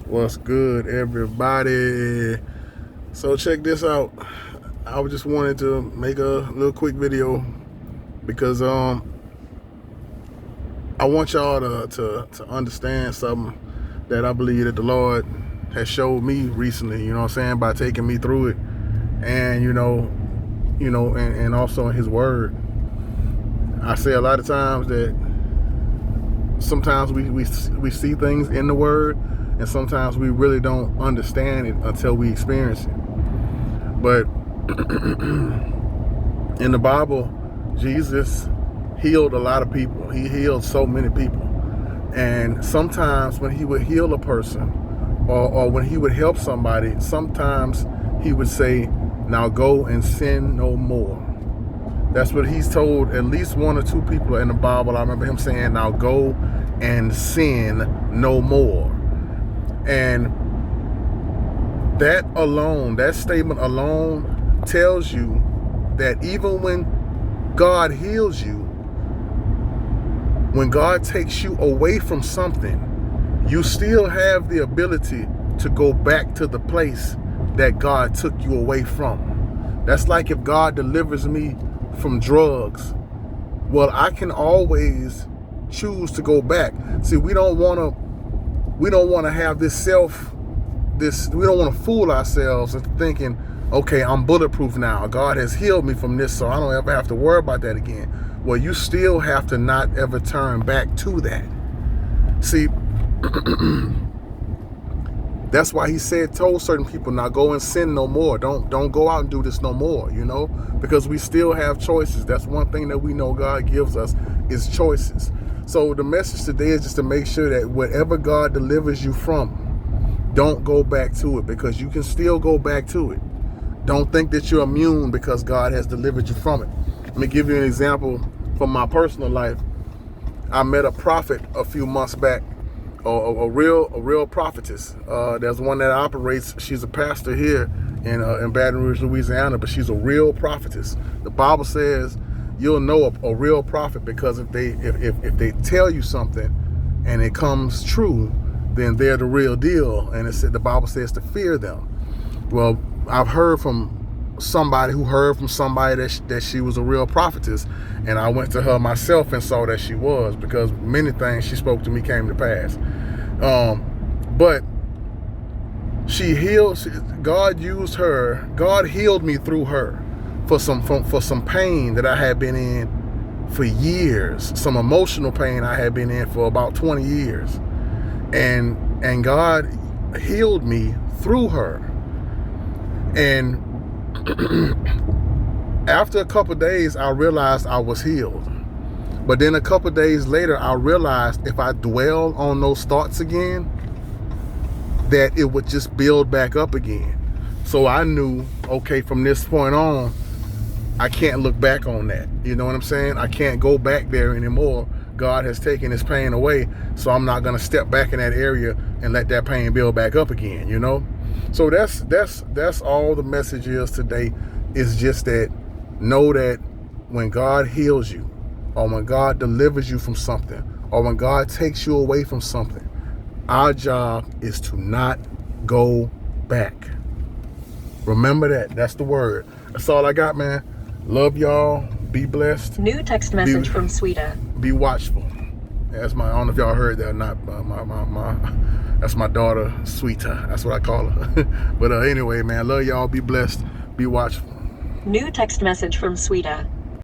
What's good, everybody? So check this out. I just wanted to make a little quick video because I want y'all to understand something that I believe that the Lord has showed me recently, you know what I'm saying, by taking me through it, and and also in his word. I say a lot of times that sometimes we see things in the word, and sometimes we really don't understand it until we experience it. But in the Bible, Jesus healed a lot of people. He healed so many people. And sometimes when he would heal a person, or when he would help somebody, sometimes he would say, now go and sin no more. That's what he's told at least one or two people in the Bible. I remember him saying, now go and sin no more. And that alone, that statement alone tells you that even when God heals you, when God takes you away from something, you still have the ability to go back to the place that God took you away from. That's like if God delivers me from drugs. Well, I can always choose to go back. See, we don't want to have we don't want to fool ourselves into thinking, okay, I'm bulletproof now. God has healed me from this, so I don't ever have to worry about that again. Well, you still have to not ever turn back to that. See, that's why he told certain people, now go and sin no more. Don't go out and do this no more, because we still have choices. That's one thing that we know God gives us is choices. So the message today is just to make sure that whatever God delivers you from, don't go back to it, because you can still go back to it. Don't think that you're immune because God has delivered you from it. Let me give you an example from my personal life. I met a prophet a few months back, a real prophetess. There's one that operates. She's a pastor here in Baton Rouge, Louisiana, but she's a real prophetess. The Bible says you'll know a real prophet because if they tell you something and it comes true, then they're the real deal. And the Bible says to fear them. Well, I've heard from somebody who heard from somebody that she was a real prophetess, and I went to her myself and saw that she was, because many things she spoke to me came to pass. But she healed. God used her. God healed me through her for some pain that I had been in for years, some emotional pain I had been in for about 20 years, and God healed me through her. And after a couple of days, I realized I was healed. But then a couple of days later, I realized if I dwell on those thoughts again, that it would just build back up again. So I knew, okay, from this point on, I can't look back on that. You know what I'm saying? I can't go back there anymore. God has taken his pain away, so I'm not going to step back in that area and let that pain build back up again, So that's all the message is today, is just that know that when God heals you, or when God delivers you from something, or when God takes you away from something, our job is to not go back. Remember that. That's the word. That's all I got, man. Love y'all. Be blessed. New text message from Sweeta. Be watchful. I don't know if y'all heard that or not. That's my daughter, Sweeta. That's what I call her. But anyway, man, love y'all. Be blessed. Be watchful. New text message from Sweeta.